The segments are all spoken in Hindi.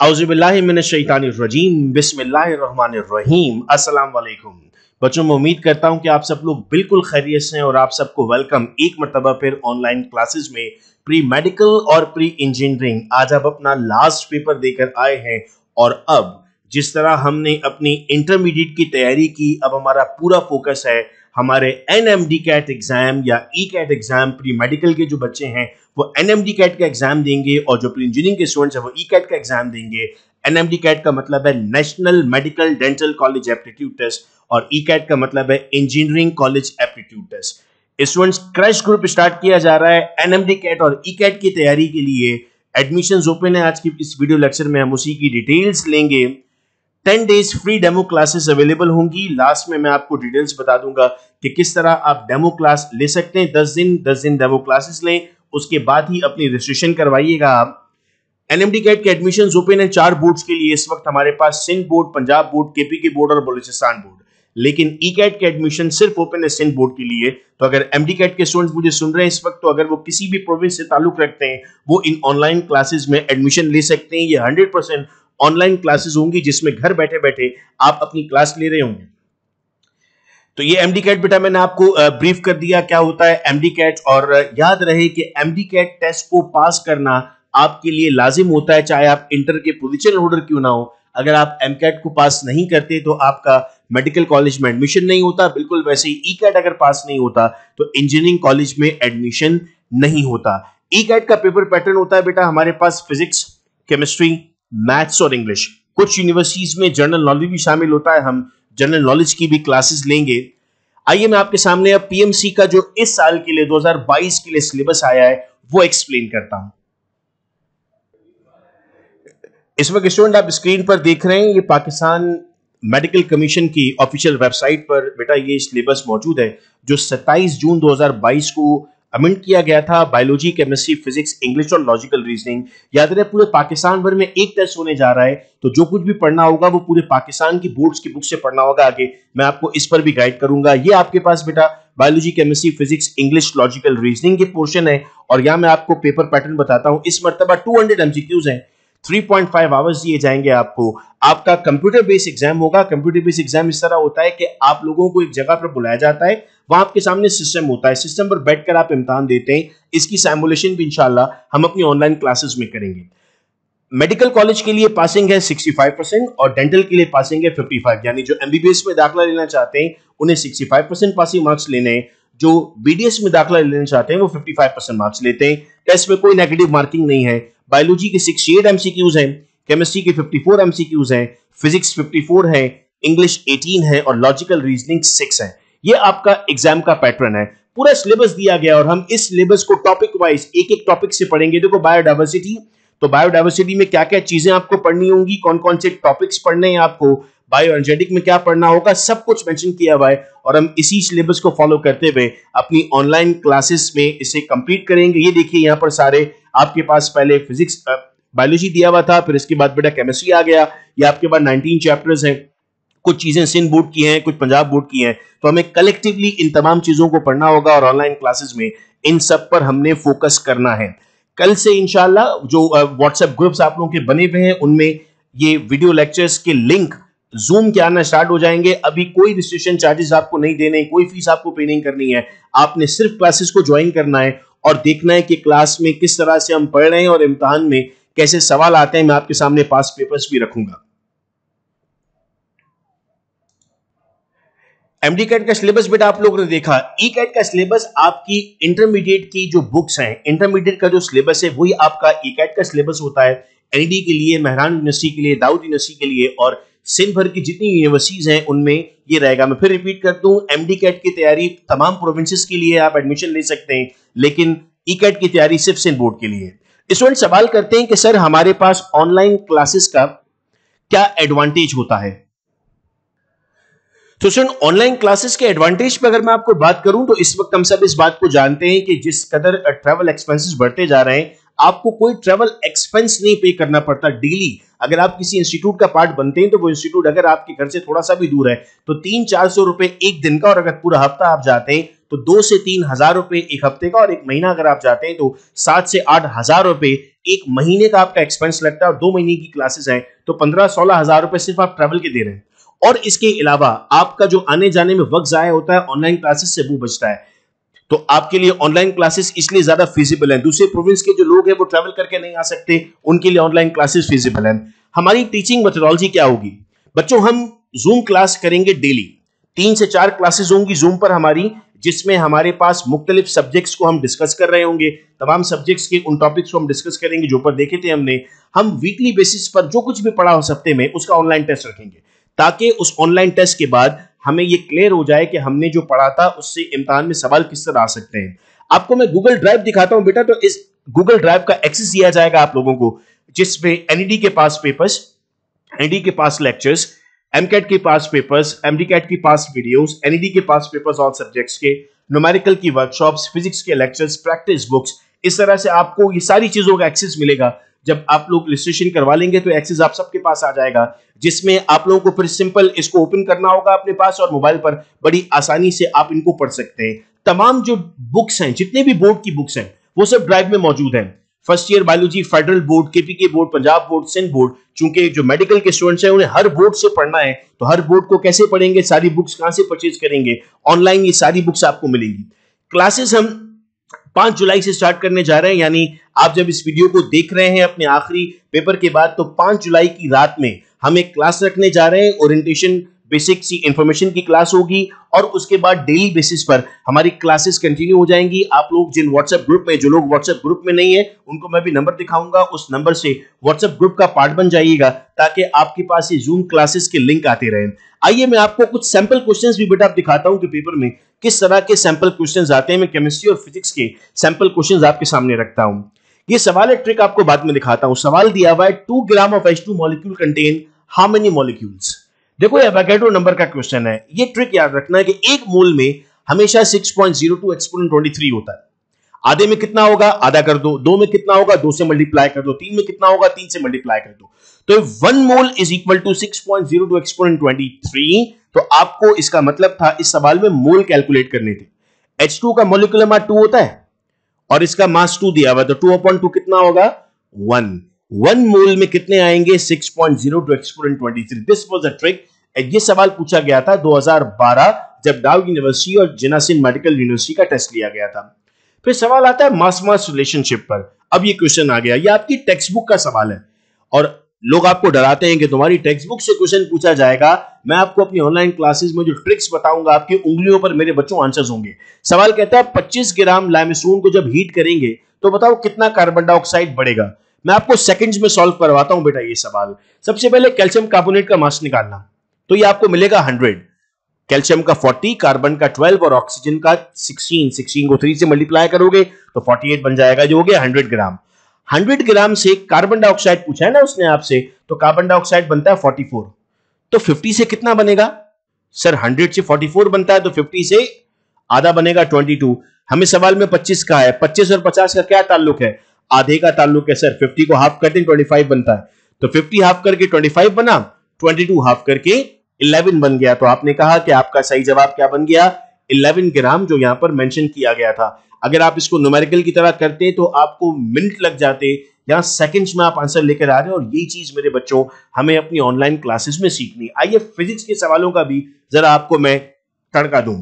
औज़ुबिल्लाहिमिनश्शैतानिर्रजीम बिस्मिल्लाहिर्रहमानिर्रहीम। अस्सलाम वालेकुम बच्चों, मैं उम्मीद करता हूं कि आप सब लोग बिल्कुल खैरियत से हैं और आप सबको वेलकम एक मरतबा फिर ऑनलाइन क्लासेस में प्री मेडिकल और प्री इंजीनियरिंग। आज आप अपना लास्ट पेपर देकर आए हैं और अब जिस तरह हमने अपनी इंटरमीडिएट की तैयारी की, अब हमारा पूरा फोकस है हमारे एनएमडी कैट एग्जाम या E CAT exam. Pre medical के जो बच्चे हैं वो एनएमडी कैट का एग्जाम देंगे और जो प्री इंजीनियरिंग के स्टूडेंट्स हैं वो ई कैट का एग्जाम देंगे। एनएमडी कैट का मतलब है national medical dental college aptitude test और ई कैट का मतलब है engineering college aptitude test. Students, crash group start किया जा रहा है एनएमडी कैट और ई कैट की तैयारी के लिए। एडमिशंस ओपन है। आज की इस वीडियो लेक्चर में हम उसी की डिटेल्स लेंगे। 10 days free demo classes available होंगी। लास्ट में मैं आपको डिटेल्स बता दूंगा कि किस तरह आप डेमो क्लास ले सकते हैं। 10 दिन डेमो क्लासेस लें, उसके बाद ही अपनी रजिस्ट्रेशन करवाइएगा आप। एनएमडी कैट के एडमिशन ओपन है 4 बोर्ड्स के लिए। इस वक्त हमारे पास Sindh board, Punjab board, KP के बोर्ड और बलूचिस्तान बोर्ड। लेकिन ई कैट के एडमिशन सिर्फ ओपन है सिंध बोर्ड के लिए। तो अगर एमडी कैट के स्टूडेंट्स मुझे सुन रहे हैं इस वक्त, तो अगर वो किसी भी प्रोविंस से ताल्लुक रखते हैं वो इन ऑनलाइन क्लासेस में एडमिशन ले सकते हैं। ये 100% ऑनलाइन क्लासेस होंगी जिसमें घर बैठे बैठे आप अपनी क्लास ले रहे होंगे। तो ये एमडी कैट बेटा मैंने आपको ब्रीफ कर दिया क्या होता है एमडी कैट। और याद रहे कि एमडी कैट टेस्ट को पास करना आपके लिए लाजिम होता है, चाहे आप इंटर के पोजीशन होल्डर क्यों ना हो। अगर आप एम कैट को पास नहीं करते तो आपका मेडिकल कॉलेज में एडमिशन नहीं होता। बिल्कुल वैसे ही ई कैट अगर पास नहीं होता तो इंजीनियरिंग कॉलेज में एडमिशन नहीं होता। ई कैट का पेपर पैटर्न होता है बेटा हमारे पास फिजिक्स, केमिस्ट्री, मैथ्स और इंग्लिश। कुछ यूनिवर्सिटीज में जनरल नॉलेज भी शामिल होता है। हम जनरल नॉलेज की भी क्लासेस लेंगे। आइए मैं आपके सामने अब पीएमसी का जो इस साल के लिए 2022 के लिए सिलेबस आया है वो एक्सप्लेन करता हूं। इस वक्त स्टूडेंट आप स्क्रीन पर देख रहे हैं, ये पाकिस्तान मेडिकल कमीशन की ऑफिशियल वेबसाइट पर बेटा ये सिलेबस मौजूद है जो 27 जून 2022 को अमेंड किया गया था। बायोलॉजी, केमिस्ट्री, फिजिक्स, इंग्लिश और लॉजिकल रीजनिंग। याद रहे पूरे पाकिस्तान भर में एक टेस्ट होने जा रहा है, तो जो कुछ भी पढ़ना होगा वो पूरे पाकिस्तान की बोर्ड्स की बुक से पढ़ना होगा। आगे मैं आपको इस पर भी गाइड करूंगा। ये आपके पास बेटा biology, chemistry, physics, English, logical reasoning के पोर्शन है और यहां मैं आपको पेपर पैटर्न बताता हूं। इस मर्तबा 200 एमसीक्यूज हैं, 3.5 आवर्स दिए जाएंगे आपको। आपका कंप्यूटर बेस्ड एग्जाम होगा। कंप्यूटर बेस्ड एग्जाम इस तरह होता है कि आप लोगों को एक जगह पर बुलाया जाता है, वहां आपके सामने सिस्टम होता है, सिस्टम पर बैठकर आप इम्तिहान देते हैं। इसकी सिमुलेशन भी इंशाल्लाह हम अपनी ऑनलाइन क्लासेस में करेंगे। मेडिकल कॉलेज के लिए पासिंग है 65% और डेंटल के लिए पासिंग है 55। यानी जो एमबीबीएस में दाखिला लेना चाहते हैं उन्हें 65% पासिंग मार्क्स लेने हैं। जो बीडीएस में दाखिला लेना चाहते हैं वो 55% मार्क्स लेते हैं। टेस्ट में कोई नेगेटिव मार्किंग नहीं है। बायोलॉजी के 68 एमसीक्यूज हैं, केमिस्ट्री के 54 एमसीक्यूज हैं, फिजिक्स 54 है, इंग्लिश 18 है और लॉजिकल रीजनिंग 6 है। ये आपका एग्जाम का पैटर्न है। पूरा सिलेबस दिया गया और हम इस सिलेबस को टॉपिक वाइज एक एक टॉपिक से पढ़ेंगे। देखो बायोडाइवर्सिटी, तो बायोडाइवर्सिटी में क्या क्या चीजें आपको पढ़नी होंगी, कौन कौन से टॉपिक्स पढ़ने हैं आपको, बायोएनर्जेटिक में क्या पढ़ना होगा, सब कुछ मेंशन किया हुआ है। और हम इसी सिलेबस को फॉलो करते हुए अपनी ऑनलाइन क्लासेस में इसे कंप्लीट करेंगे। ये देखिए यहाँ पर सारे आपके पास पहले फिजिक्स बायोलॉजी दिया हुआ था, फिर इसके बाद बेटा केमिस्ट्री आ गया। ये आपके पास 19 चैप्टर्स हैं। कुछ चीजें सिंध बोर्ड की हैं, कुछ पंजाब बोर्ड की हैं। तो हमें कलेक्टिवली इन तमाम चीजों को पढ़ना होगा और ऑनलाइन क्लासेस में इन सब पर हमने फोकस करना है। कल से इंशाल्लाह जो व्हाट्सएप ग्रुप्स आप लोगों के बने हुए हैं उनमें ये वीडियो लेक्चर्स के लिंक जूम के आना स्टार्ट हो जाएंगे। अभी कोई रजिस्ट्रेशन चार्जेस आपको नहीं देने, कोई फीस आपको पे नहीं करनी है। आपने सिर्फ क्लासेस को ज्वाइन करना है और देखना है कि क्लास में किस तरह से हम पढ़ रहे हैं और इम्तिहान में कैसे सवाल आते हैं। मैं आपके सामने पास पेपर्स भी रखूंगा। एमडी कैट का सिलेबस बेटा आप लोगों ने देखा। ई कैट का सिलेबस आपकी इंटरमीडिएट की जो बुक्स हैं, इंटरमीडिएट का जो सिलेबस है वही आपका ई कैट का सिलेबस होता है। एनडी के लिए, मेहरान यूनिवर्सिटी के लिए, दाऊद यूनिवर्सिटी के लिए और सिंध भर की जितनी यूनिवर्सिटीज हैं उनमें ये रहेगा। मैं फिर रिपीट करता हूं, एमडी कैट की तैयारी तमाम प्रोविंसेस के लिए आप एडमिशन ले सकते हैं, लेकिन ई कैट की तैयारी सिर्फ सिंध बोर्ड के लिए। स्टूडेंट सवाल करते हैं कि सर हमारे पास ऑनलाइन क्लासेस का क्या एडवांटेज होता है। तो स्टूडेंट ऑनलाइन क्लासेस के एडवांटेज पे अगर मैं आपको बात करूं तो इस वक्त हम सब इस बात को जानते हैं कि जिस कदर ट्रैवल एक्सपेंसेस बढ़ते जा रहे हैं, आपको कोई ट्रैवल एक्सपेंस नहीं पे करना पड़ता डेली। अगर आप किसी इंस्टीट्यूट का पार्ट बनते हैं तो वो इंस्टीट्यूट अगर आपके घर से थोड़ा सा भी दूर है तो 300-400 रुपए एक दिन का, और अगर पूरा हफ्ता आप जाते हैं तो 2 से 3 हजार रुपए एक हफ्ते का, और एक महीना अगर आप जाते हैं तो 7 से 8 हजार रुपए एक महीने का आपका एक्सपेंस लगता है, और 2 महीने की क्लासेस हैं तो 15-16 हजार रुपए सिर्फ आप ट्रैवल के दे रहे हैं। और इसके अलावा आपका जो आने जाने में वक्त जाया होता है ऑनलाइन क्लासेस से वो बचता है। तो आपके लिए ऑनलाइन क्लासेस इसलिए ज्यादा फिजिबल है। दूसरे प्रोविंस के जो लोग हैं वो ट्रैवल करके नहीं आ सकते, उनके लिए ऑनलाइन क्लासेस फिजिबल है। हमारी टीचिंग मेथोडोलॉजी क्या होगी बच्चों? हम जूम क्लास करेंगे डेली, 3 से 4 क्लासेस होंगी जूम पर हमारी, जिसमें हमारे पास मुख्तलिफ सब्जेक्ट्स को हम डिस्कस कर रहे होंगे। तमाम सब्जेक्ट्स के उन टॉपिक्स को हम डिस्कस करेंगे जो पर देखे थे हमने। हम वीकली बेसिस पर जो कुछ भी पढ़ा हो हफ्ते में उसका ऑनलाइन टेस्ट रखेंगे, ताकि उस ऑनलाइन टेस्ट के बाद हमें ये क्लियर हो जाए कि हमने जो पढ़ा था उससे इम्तिहान में सवाल किस तरह आ सकते हैं। आपको मैं गूगल ड्राइव दिखाता हूं बेटा, तो इस गूगल ड्राइव का एक्सेस दिया जाएगा आप लोगों को, जिसमें एनईडी के पास पेपर्स, एनईडी के पास लेक्चर्स, एमकेट के पास पेपर्स, एमडीकेट के पास वीडियोस, एनईडी के पास पेपर्स ऑल सब्जेक्ट्स के, न्यूमेरिकल की वर्कशॉप्स, फिजिक्स के लेक्चर्स, प्रैक्टिस बुक्स, इस तरह से आपको ये सारी चीजों का एक्सेस मिलेगा। जब आप लोग रजिस्ट्रेशन करवा लेंगे तो एक्सेस आप सबके पास आ जाएगा, जिसमें आप लोगों को फिर सिंपल इसको ओपन करना होगा अपने पास और मोबाइल पर बड़ी आसानी से आप इनको पढ़ सकते हैं। तमाम जो बुक्स हैं, जितने भी बोर्ड की बुक्स हैं, वो सब ड्राइव में मौजूद हैं। First year biology federal board, KPK board, Punjab board, Sindh board, चूंकि जो मेडिकल के स्टूडेंट्स हैं उन्हें हर बोर्ड से पढ़ना है, तो हर बोर्ड को कैसे पढ़ेंगे, सारी बुक्स कहां से परचेज करेंगे? ऑनलाइन ये सारी बुक्स आपको मिलेंगी। क्लासेस हम 5 जुलाई से स्टार्ट करने जा रहे हैं, यानी आप जब इस वीडियो को देख रहे हैं अपने आखिरी पेपर के बाद, तो 5 जुलाई की रात में हम एक क्लास रखने जा रहे हैं। ओरिएंटेशन बेसिक सी इंफॉर्मेशन की क्लास होगी, और उसके बाद डेली बेसिस पर हमारी क्लासेस कंटिन्यू हो जाएंगी। आप लोग जिन व्हाट्सएप ग्रुप में, जो लोग व्हाट्सएप ग्रुप में नहीं है, उनको मैं भी नंबर दिखाऊंगा, उस नंबर से व्हाट्सएप ग्रुप का पार्ट बन जाइएगा, ताकि आपके पास ये जूम क्लासेस के लिंक आते रहें। आइए मैं आपको कुछ सैंपल क्वेश्चंस भी बेटा दिखाता हूं कि पेपर में किस तरह के सैंपल क्वेश्चंस आते हैं। मैं केमिस्ट्री और फिजिक्स के सैंपल क्वेश्चंस आपके सामने रखता हूं। ये सवाल है, ट्रिक आपको बाद में दिखाता हूं। सवाल दिया हुआ है 2 gram of H2 molecule contain how many molecules. देखो ये एवोगाड्रो नंबर का क्वेश्चन है। ये ट्रिक याद रखना है कि एक मोल में हमेशा 6.02 एक्सपोनेंट 23 होता है। आधे में कितना होगा, आधा कर दो। 2 में कितना होगा, 2 से मल्टीप्लाई कर दो। 3 में कितना होगा, 3 से मल्टीप्लाई कर दो। तो 1 mole is equal to 6.02 exponent 23। तो आपको इसका मतलब था इस सवाल में मोल कैलकुलेट करने थे। H2 का मॉलिक्यूलर मास 2 होता है और इसका मास 2 दिया हुआ, तो 2/2 कितना होगा, 1। 1 मोल में कितने आएंगे, 6.02 exponent 23। This was a trick. ये सवाल पूछा गया था 2012 जब डाउ यूनिवर्सिटी और जिनासिन मेडिकल यूनिवर्सिटी का टेस्ट लिया गया था। फिर सवाल आता है मास मास रिलेशनशिप पर। अब ये क्वेश्चन आ गया, ये आपकी टेक्स्ट बुक का सवाल है, और लोग आपको डराते हैं कि तुम्हारी टेक्स्ट बुक से क्वेश्चन पूछा जाएगा। मैं आपको अपनी ऑनलाइन क्लासेस में जो ट्रिक्स बताऊंगा, आपकी उंगलियों पर मेरे बच्चों आंसर्स होंगे। सवाल कहता है 25 ग्राम लाइमस्टोन को जब हीट करेंगे तो बताओ कितना कार्बन डाइऑक्साइड बढ़ेगा। मैं आपको सेकंड्स में सॉल्व करवाता हूं बेटा ये सवाल। सबसे पहले कैल्शियम कार्बोनेट का मास निकालना, तो ये आपको मिलेगा 100। कैल्शियम का 40, कार्बन का 12 और ऑक्सीजन का 16 को 3 से मल्टीप्लाई करोगे तो 48 बन जाएगा, जो हो गया 100 ग्राम। 100 ग्राम से कार्बन डाइऑक्साइड पूछा है ना उसने आपसे, तो कार्बन डाइऑक्साइड बनता है 44। तो 50 से कितना बनेगा सर, 100 से 44 बनता है, तो 50 से आधा बनेगा 22। हमें सवाल में 25 का है, 25 और 50 का क्या ताल्लुक है, आधे का ताल्लुक है सर। 50 को हाफ करते 25 बनता है, तो 50 हाफ करके 25 बना, 22 हाफ करके 11 बन गया। तो आपने कहा कि आपका सही जवाब क्या बन गया, 11 ग्राम, जो यहां पर मेंशन किया गया था। अगर आप इसको न्यूमेरिकल की तरह करते तो आपको मिनट लग जाते, यहां सेकंड्स में आप आंसर लेकर आ रहे हैं। और यही चीज मेरे बच्चों हमें अपनी ऑनलाइन क्लासेस में सीखनी। आइए फिजिक्स के सवालों का भी जरा आपको मैं तड़का दूं।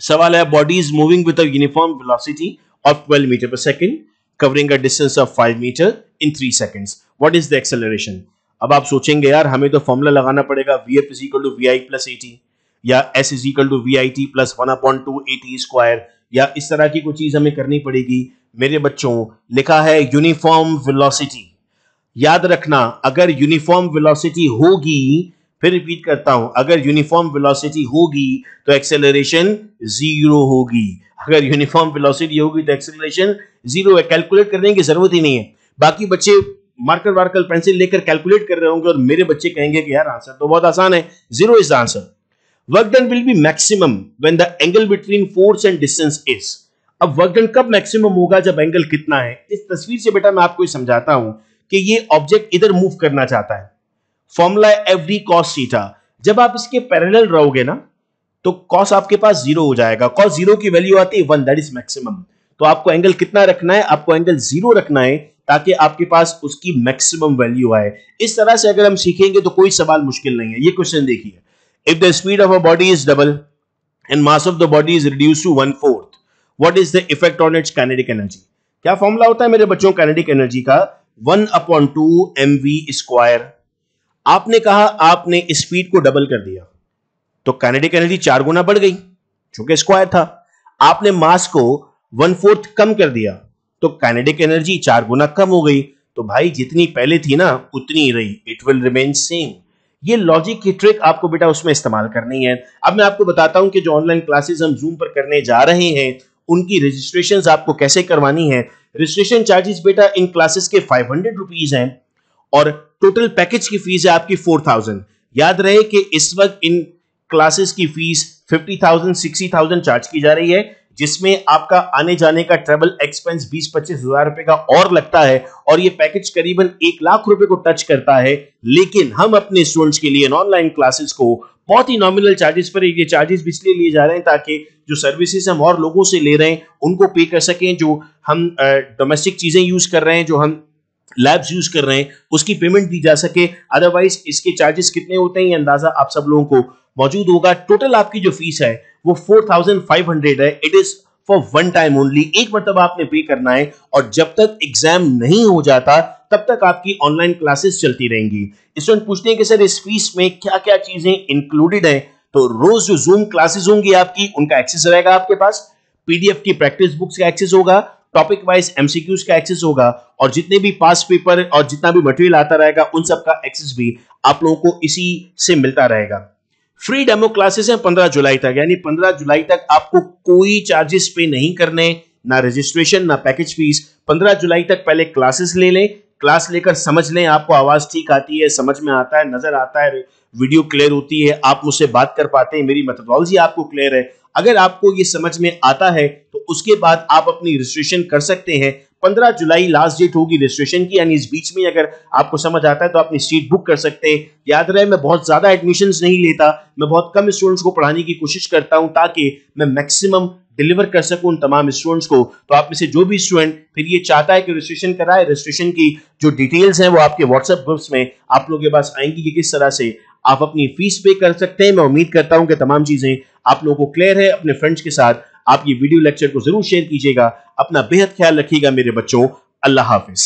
सवाल है, body is moving with a uniform velocity of 12 metre per second covering a distance of 5 metre in 3 seconds, what is the acceleration. अब आप सोचेंगे यार हमें तो फॉर्मूला लगाना पड़ेगा, VF is equal to VI plus AT, या S is equal to VIT plus 1/2 AT square, या इस तरह की कोई चीज हमें करनी पड़ेगी। मेरे बच्चों लिखा है यूनिफॉर्म वेलोसिटी। याद रखना, अगर यूनिफॉर्म वेलोसिटी होगी, फिर रिपीट करता हूं, अगर यूनिफॉर्म वेलोसिटी होगी तो एक्सेलरेशन 0 होगी। अगर यूनिफॉर्म वेलोसिटी होगी तो एक्सेलरेशन 0 है। कैलकुलेट करने की जरूरत ही नहीं है। बाकी बच्चे मार्कर वार्कर पेंसिल लेकर कैलकुलेट कर रहे होंगे और मेरे बच्चे कहेंगे कि यार आंसर तो बहुत आसान है, 0 is the answer. Work done will be maximum when the angle between force and distance is. अब वर्क डन कब मैक्सिमम होगा, जब एंगल कितना है। इस तस्वीर से बेटा मैं आपको समझाता हूं कि ये ऑब्जेक्ट इधर मूव करना चाहता है। Formula FD cos theta. जब आप इसके पैरेलल रहोगे ना, तो कॉस आपके पास जीरो हो जाएगा। कॉस जीरो की वैल्यू आती है 1, दैट इज मैक्सिमम। तो आपको एंगल कितना रखना है? आपको एंगल जीरो रखना है ताकि आपके पास उसकी मैक्सिमम वैल्यू आए। इस तरह से अगर हम सीखेंगे तो कोई सवाल मुश्किल नहीं है। ये क्वेश्चन देखिए, if the speed of a body is double and mass of the body is reduced to 1/4, what is the effect on its kinetic energy? क्या फॉर्मूला होता है मेरे बच्चों काइनेटिक एनर्जी का? 1/2 mv स्क्वायर। आपने कहा आपने स्पीड को डबल कर दिया तो काइनेटिक एनर्जी 4 गुना बढ़ गई क्योंकि स्क्वायर था। आपने मास को 1/4 कम कर दिया तो काइनेटिक एनर्जी 4 गुना कम हो गई। तो भाई जितनी पहले थी ना उतनी ही रही, इट विल रिमेन सेम। ये लॉजिक की ट्रिक आपको बेटा उसमें इस्तेमाल करनी है। अब मैं आपको बताता हूं कि जो ऑनलाइन क्लासेस हम जूम पर करने जा रहे हैं उनकी रजिस्ट्रेशन आपको कैसे करवानी है। रजिस्ट्रेशन चार्जेस बेटा इन क्लासेस के 500 रुपीज हैं और टोटल पैकेज की फीस है आपकी 4000। याद रहे कि इस वक्त इन क्लासेस की फीस 50,000 60,000 चार्ज की जा रही है, जिसमें आपका आने जाने का ट्रेवल एक्सपेंस 20-25 हजार रुपए का और लगता है और ये पैकेज करीबन 1 लाख रुपए को टच करता है। लेकिन हम अपने स्टूडेंट्स के लिए ऑनलाइन क्लासेस को बहुत ही नॉमिनल चार्जेस पर, ये चार्जेस भी इसलिए लिए जा रहे हैं ताकि जो सर्विसेज हम और लोगों से ले रहे हैं उनको पे कर सकें। जो हम डोमेस्टिक चीजें यूज कर रहे हैं, जो हम लैब्स यूज कर रहे हैं, उसकी पेमेंट दी जा सके। अदरवाइज इसके चार्जेस कितने होते हैं ये अंदाजा आप सब लोगों को मौजूद होगा। टोटल आपकी जो फीस है वो 4500 है। It is for one time only, एक मरतबा आपने पे करना है और जब तक एग्जाम नहीं हो जाता तब तक आपकी ऑनलाइन क्लासेस चलती रहेंगी। स्टूडेंट पूछते हैं कि सर इस फीस में क्या क्या चीजें इंक्लूडेड है? तो रोज जो जूम क्लासेस होंगी आपकी उनका एक्सेस रहेगा आपके पास, पीडीएफ की प्रैक्टिस बुक्स का एक्सेस होगा, टॉपिक वाइज एमसीक्यूज का एक्सेस होगा और जितने भी पास पेपर और जितना भी मटेरियल आता रहेगा उन सब का एक्सेस भी आप लोगों को इसी से मिलता रहेगा। फ्री डेमो क्लासेस हैं 15 जुलाई तक, यानी 15 जुलाई तक आपको कोई चार्जेस पे नहीं करने, ना रजिस्ट्रेशन ना पैकेज फीस। 15 जुलाई तक पहले क्लासेस ले लें, क्लास लेकर समझ लें, आपको आवाज ठीक आती है, समझ में आता है, नजर आता है, वीडियो क्लियर होती है, आप मुझसे बात कर पाते हैं, मेरी मेथोडोलॉजी आपको क्लियर है। अगर आपको ये समझ में आता है तो उसके बाद आप अपनी रजिस्ट्रेशन कर सकते हैं। 15 जुलाई लास्ट डेट होगी रजिस्ट्रेशन की, यानी इस बीच में अगर आपको समझ आता है तो अपनी सीट बुक कर सकते हैं। याद रहे मैं बहुत ज्यादा एडमिशंस नहीं लेता, मैं बहुत कम स्टूडेंट्स को पढ़ाने की कोशिश करता हूं ताकि मैं मैक्सिमम डिलीवर कर सकूं उन तमाम स्टूडेंट्स को। तो आप में से जो भी स्टूडेंट फिर ये चाहता है कि रजिस्ट्रेशन कराए, रजिस्ट्रेशन की जो डिटेल्स हैं वो आपके व्हाट्सएप ग्रुप्स में आप लोगों के पास आएंगी कि किस तरह से आप अपनी फीस पे कर सकते हैं। मैं उम्मीद करता हूं कि तमाम चीजें आप लोगों को क्लियर है। अपने फ्रेंड्स के साथ आप ये वीडियो लेक्चर को जरूर शेयर कीजिएगा। अपना बेहद ख्याल रखिएगा मेरे बच्चों। अल्लाह हाफिज।